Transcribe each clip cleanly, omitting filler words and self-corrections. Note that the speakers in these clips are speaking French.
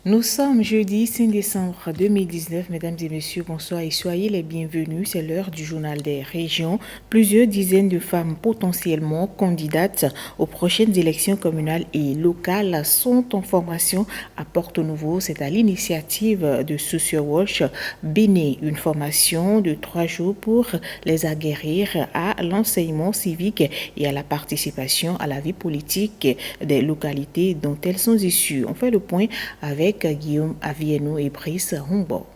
Nous sommes jeudi 5 décembre 2019. Mesdames et messieurs, bonsoir et soyez les bienvenus. C'est l'heure du journal des régions. Plusieurs dizaines de femmes potentiellement candidates aux prochaines élections communales et locales sont en formation à Porto-Novo. C'est à l'initiative de SocioWatch Bénin. Une formation de 3 jours pour les aguerrir à l'enseignement civique et à la participation à la vie politique des localités dont elles sont issues. On fait le point avec Guillaume Avieno et Brice Humbo.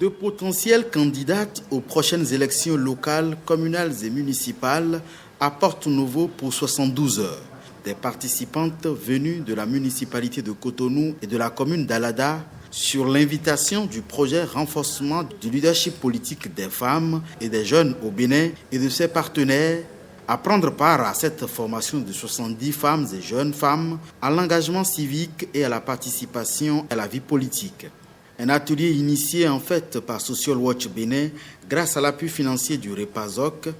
De potentielles candidates aux prochaines élections locales, communales et municipales à Porto-Novo pour 72 heures. Des participantes venues de la municipalité de Cotonou et de la commune d'Alada sur l'invitation du projet renforcement du leadership politique des femmes et des jeunes au Bénin et de ses partenaires à prendre part à cette formation de 70 femmes et jeunes femmes à l'engagement civique et à la participation à la vie politique. Un atelier initié en fait par SocioWatch Bénin grâce à l'appui financier du REPASOC,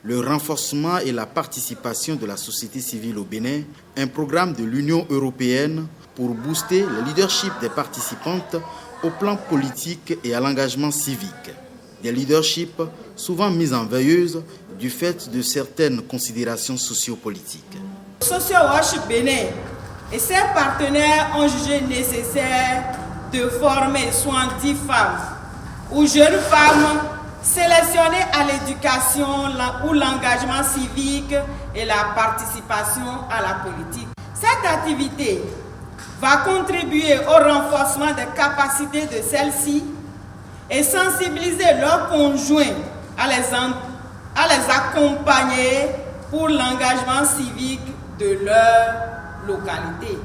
le renforcement et la participation de la société civile au Bénin, un programme de l'Union européenne pour booster le leadership des participantes au plan politique et à l'engagement civique. Des leaderships souvent mis en veilleuse du fait de certaines considérations sociopolitiques. SocioWatch Bénin et ses partenaires ont jugé nécessaire de former 70 femmes ou jeunes femmes sélectionnées à l'éducation ou l'engagement civique et la participation à la politique. Cette activité va contribuer au renforcement des capacités de celles-ci et sensibiliser leurs conjoints à les accompagner pour l'engagement civique de leur localité.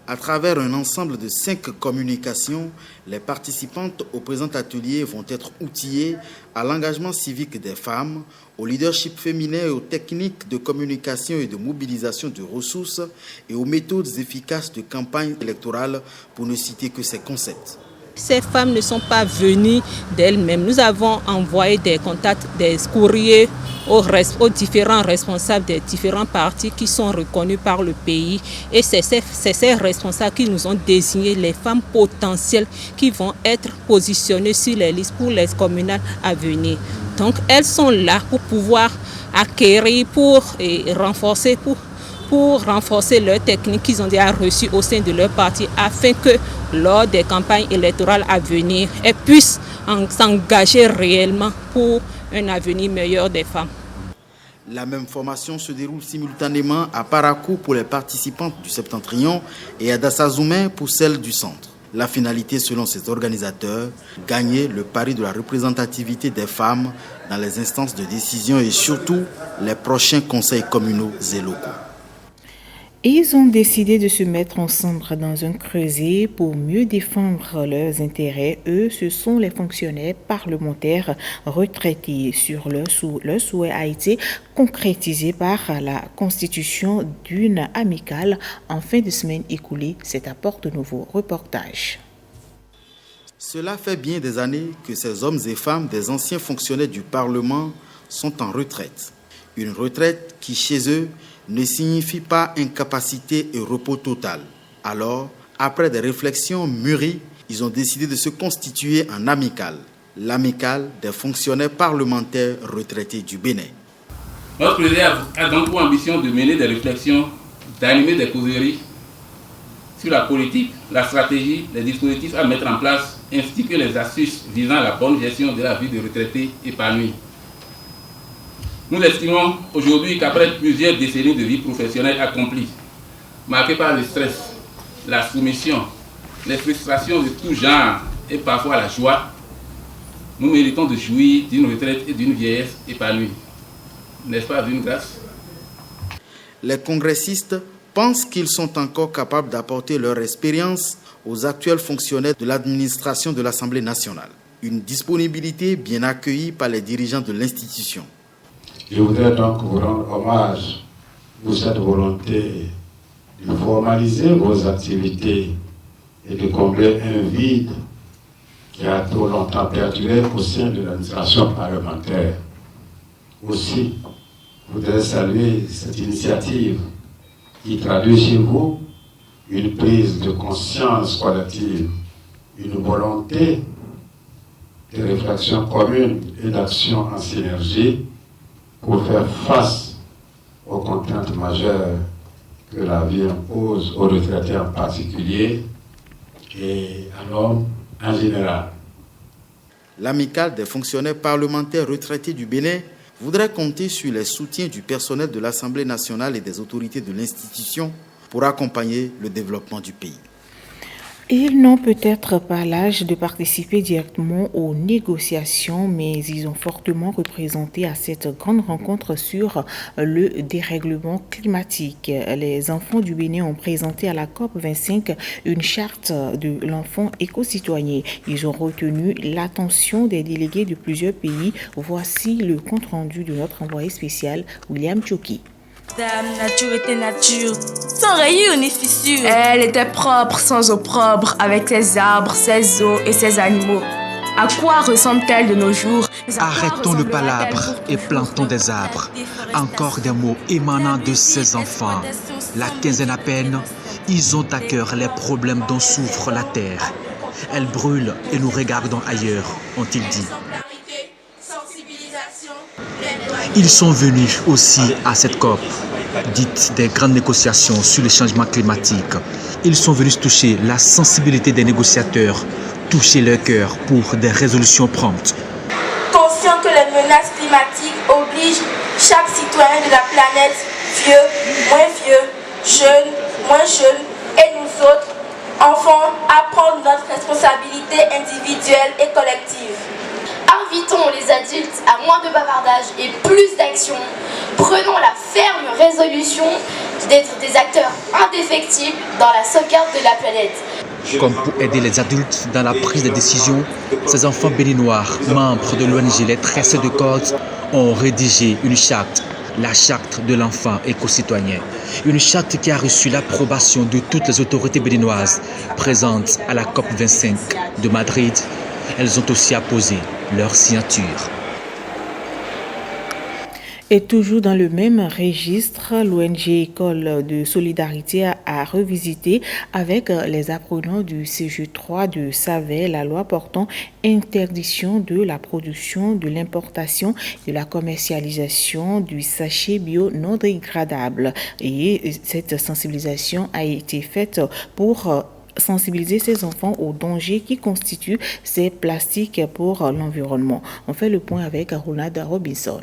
À travers un ensemble de 5 communications, les participantes au présent atelier vont être outillées à l'engagement civique des femmes, au leadership féminin et aux techniques de communication et de mobilisation de ressources et aux méthodes efficaces de campagne électorale, pour ne citer que ces concepts. Ces femmes ne sont pas venues d'elles-mêmes. Nous avons envoyé des contacts, des courriers aux différents responsables des différents partis qui sont reconnus par le pays. Et c'est ces responsables qui nous ont désigné les femmes potentielles qui vont être positionnées sur les listes pour les communales à venir. Donc elles sont là pour pouvoir acquérir, pour renforcer leurs techniques qu'ils ont déjà reçues au sein de leur parti afin que lors des campagnes électorales à venir, elles puissent s'engager réellement pour un avenir meilleur des femmes. La même formation se déroule simultanément à Parakou pour les participantes du Septentrion et à Dassazoumen pour celles du centre. La finalité, selon ses organisateurs, gagner le pari de la représentativité des femmes dans les instances de décision et surtout les prochains conseils communaux et locaux. Ils ont décidé de se mettre ensemble dans un creuset pour mieux défendre leurs intérêts. Eux, ce sont les fonctionnaires parlementaires retraités. Leur souhait a été concrétisé par la constitution d'une amicale en fin de semaine écoulée. C'est à Porto-Novo. Reportage. Cela fait bien des années que ces hommes et femmes des anciens fonctionnaires du Parlement sont en retraite. Une retraite qui, chez eux, ne signifie pas incapacité et repos total. Alors, après des réflexions mûries, ils ont décidé de se constituer en amicale, l'amicale des fonctionnaires parlementaires retraités du Bénin. Notre projet a donc pour ambition de mener des réflexions, d'animer des causeries sur la politique, la stratégie, les dispositifs à mettre en place, ainsi que les astuces visant à la bonne gestion de la vie de retraités épanouis. Nous estimons aujourd'hui qu'après plusieurs décennies de vie professionnelle accomplie, marquées par le stress, la soumission, les frustrations de tout genre et parfois la joie, nous méritons de jouir d'une retraite et d'une vieillesse épanouie. N'est-ce pas d'une grâce? Les congressistes pensent qu'ils sont encore capables d'apporter leur expérience aux actuels fonctionnaires de l'administration de l'Assemblée nationale. Une disponibilité bien accueillie par les dirigeants de l'institution. Je voudrais donc vous rendre hommage pour cette volonté de formaliser vos activités et de combler un vide qui a trop longtemps perduré au sein de l'administration parlementaire. Aussi, je voudrais saluer cette initiative qui traduit chez vous une prise de conscience collective, une volonté de réflexion commune et d'action en synergie pour faire face aux contraintes majeures que la vie impose aux retraités en particulier et à l'homme en général. L'amicale des fonctionnaires parlementaires retraités du Bénin voudrait compter sur les soutiens du personnel de l'Assemblée nationale et des autorités de l'institution pour accompagner le développement du pays. Ils n'ont peut-être pas l'âge de participer directement aux négociations, mais ils ont fortement représenté à cette grande rencontre sur le dérèglement climatique. Les enfants du Bénin ont présenté à la COP25 une charte de l'enfant éco-citoyen. Ils ont retenu l'attention des délégués de plusieurs pays. Voici le compte-rendu de notre envoyé spécial, William Choki. Dame, nature était nature, sans rayures ni fissures. Elle était propre, sans opprobre, avec ses arbres, ses eaux et ses animaux. À quoi ressemble-t-elle de nos jours? Arrêtons le palabre et plantons des arbres. Encore des mots émanant de ces enfants. La quinzaine à peine, ils ont à cœur les problèmes dont souffre la terre. Elle brûle et nous regardons ailleurs, ont-ils dit. Ils sont venus aussi à cette COP, dite des grandes négociations sur le changement climatique. Ils sont venus toucher la sensibilité des négociateurs, toucher leur cœur pour des résolutions promptes. Conscient que les menaces climatiques obligent chaque citoyen de la planète, vieux, jeune, moins jeune, et nous autres, enfants, à prendre notre responsabilité individuelle et collective. Invitons les adultes à moins de bavardage et plus d'action. Prenons la ferme résolution d'être des acteurs indéfectibles dans la sauvegarde de la planète. Comme pour aider les adultes dans la prise de décision, ces enfants béninois, membres de l'ONG Les Tressés de Cordes, ont rédigé une charte, la charte de l'enfant éco-citoyen. Une charte qui a reçu l'approbation de toutes les autorités béninoises présentes à la COP25 de Madrid. Elles ont aussi apposé leur signature. Et toujours dans le même registre, l'ONG École de Solidarité a revisité avec les apprenants du CG3 de Savet la loi portant interdiction de la production, de l'importation, de la commercialisation du sachet bio non dégradable. Et cette sensibilisation a été faite pour sensibiliser ces enfants aux dangers qui constituent ces plastiques pour l'environnement. On fait le point avec Ronald Robinson.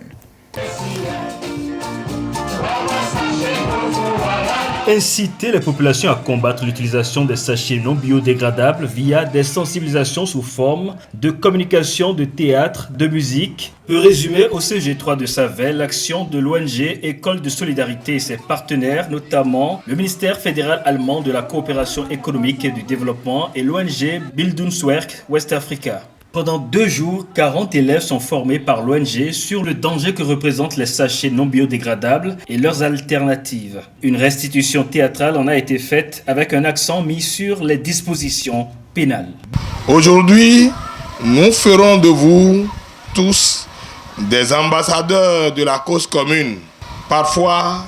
Inciter les populations à combattre l'utilisation des sachets non biodégradables via des sensibilisations sous forme de communication, de théâtre, de musique peut résumer au CG3 de Savet l'action de l'ONG École de Solidarité et ses partenaires, notamment le ministère fédéral allemand de la coopération économique et du développement et l'ONG Bildungswerk West Africa. Pendant 2 jours, 40 élèves sont formés par l'ONG sur le danger que représentent les sachets non biodégradables et leurs alternatives. Une restitution théâtrale en a été faite avec un accent mis sur les dispositions pénales. Aujourd'hui, nous ferons de vous tous des ambassadeurs de la cause commune. Parfois,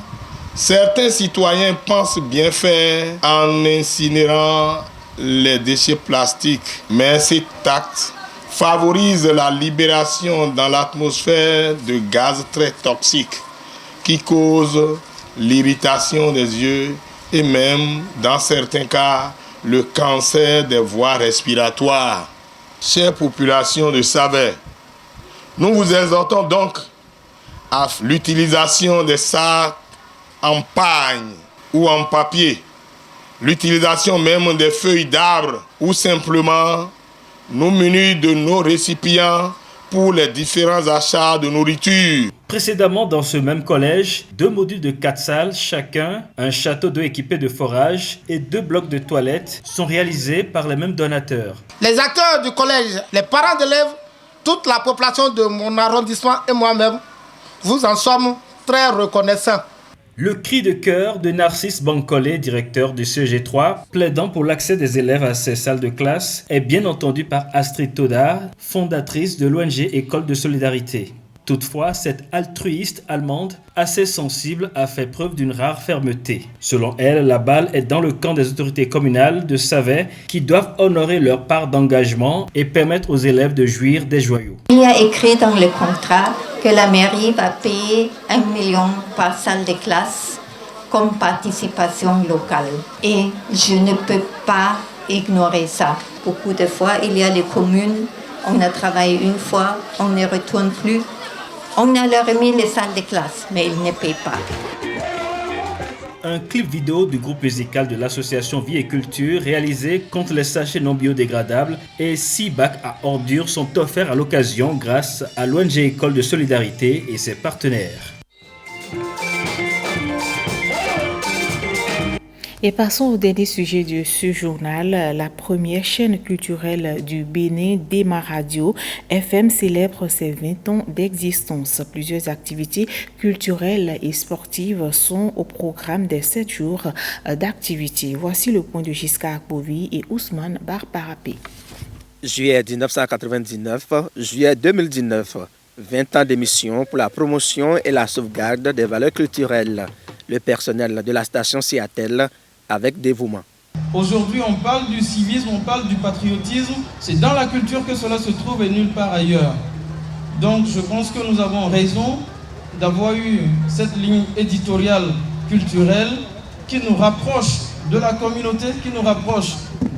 certains citoyens pensent bien faire en incinérant les déchets plastiques, mais cet acte favorise la libération dans l'atmosphère de gaz très toxiques qui causent l'irritation des yeux et même, dans certains cas, le cancer des voies respiratoires. Chère population de Savet, nous vous exhortons donc à l'utilisation des sacs en paille ou en papier, l'utilisation même des feuilles d'arbres ou simplement nous munis de nos récipients pour les différents achats de nourriture. Précédemment, dans ce même collège, 2 modules de 4 salles, chacun, un château d'eau équipé de forages et 2 blocs de toilettes sont réalisés par les mêmes donateurs. Les acteurs du collège, les parents d'élèves, toute la population de mon arrondissement et moi-même, vous en sommes très reconnaissants. Le cri de cœur de Narcisse Bancolé, directeur du CG3, plaidant pour l'accès des élèves à ces salles de classe, est bien entendu par Astrid Todard, fondatrice de l'ONG École de Solidarité. Toutefois, cette altruiste allemande, assez sensible, a fait preuve d'une rare fermeté. Selon elle, la balle est dans le camp des autorités communales de Savet qui doivent honorer leur part d'engagement et permettre aux élèves de jouir des joyaux. Il y a écrit dans le contrat que la mairie va payer 1 million par salle de classe comme participation locale. Et je ne peux pas ignorer ça. Beaucoup de fois, il y a des communes, on a travaillé une fois, on ne retourne plus. On a leur remis les salles de classe, mais ils ne payent pas. Un clip vidéo du groupe musical de l'association Vie et Culture réalisé contre les sachets non biodégradables et 6 bacs à ordures sont offerts à l'occasion grâce à l'ONG École de Solidarité et ses partenaires. Et passons au dernier sujet de ce journal. La première chaîne culturelle du Bénin, Dema Radio FM, célèbre ses 20 ans d'existence. Plusieurs activités culturelles et sportives sont au programme des 7 jours d'activité. Voici le point de Giscard Akpovi et Ousmane Barparapé. Juillet 1999, juillet 2019, 20 ans d'émission pour la promotion et la sauvegarde des valeurs culturelles. Le personnel de la station s'y attelle avec dévouement. Aujourd'hui, on parle du civisme, on parle du patriotisme. C'est dans la culture que cela se trouve et nulle part ailleurs. Donc, je pense que nous avons raison d'avoir eu cette ligne éditoriale culturelle qui nous rapproche de la communauté, qui nous rapproche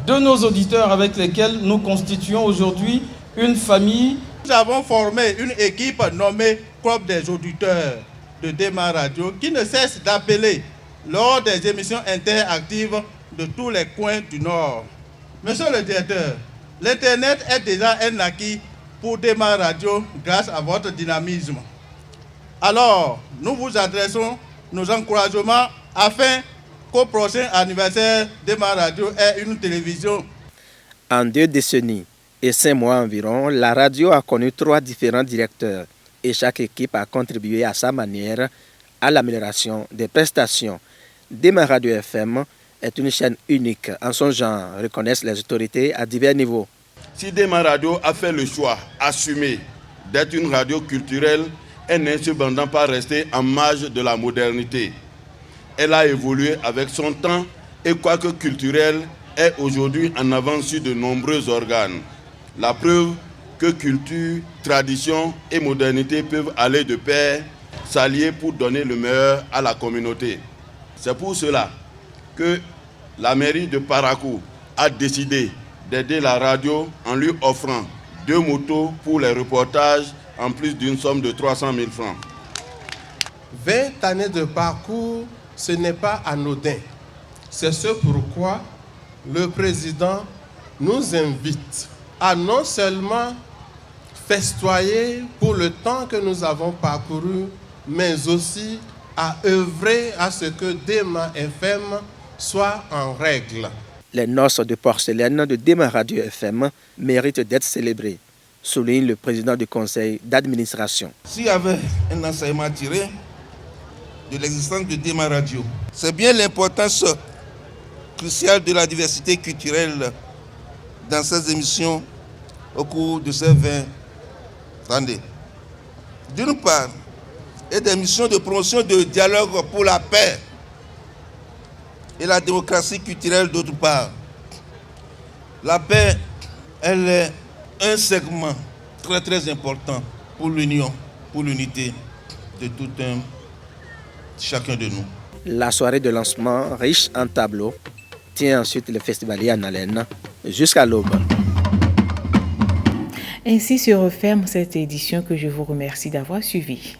de nos auditeurs avec lesquels nous constituons aujourd'hui une famille. Nous avons formé une équipe nommée Club des auditeurs de Dema Radio qui ne cesse d'appeler lors des émissions interactives de tous les coins du Nord. Monsieur le directeur, l'Internet est déjà un acquis pour Dema Radio grâce à votre dynamisme. Alors, nous vous adressons nos encouragements afin qu'au prochain anniversaire, Dema Radio ait une télévision. En 2 décennies et 5 mois environ, la radio a connu 3 différents directeurs et chaque équipe a contribué à sa manière à l'amélioration des prestations. Dema Radio FM est une chaîne unique en son genre, reconnaissent les autorités à divers niveaux. Si Dema Radio a fait le choix assumé d'être une radio culturelle, elle n'est cependant pas restée en marge de la modernité. Elle a évolué avec son temps et quoique culturelle, est aujourd'hui en avance sur de nombreux organes. La preuve que culture, tradition et modernité peuvent aller de pair, s'allier pour donner le meilleur à la communauté. C'est pour cela que la mairie de Parakou a décidé d'aider la radio en lui offrant 2 motos pour les reportages en plus d'une somme de 300 000 francs. 20 années de parcours, ce n'est pas anodin. C'est ce pourquoi le président nous invite à non seulement festoyer pour le temps que nous avons parcouru, mais aussi à œuvrer à ce que Dema FM soit en règle. Les noces de porcelaine de Dema Radio FM méritent d'être célébrées, souligne le président du conseil d'administration. S'il y avait un enseignement tiré de l'existence de Dema Radio, c'est bien l'importance cruciale de la diversité culturelle dans ces émissions au cours de ces 20 années. D'une part, et des missions de promotion de dialogue pour la paix et la démocratie culturelle d'autre part. La paix, elle est un segment très très important pour l'union, pour l'unité de tout chacun de nous. La soirée de lancement, riche en tableaux, tient ensuite le festivalier en haleine jusqu'à l'aube. Ainsi se referme cette édition que je vous remercie d'avoir suivi.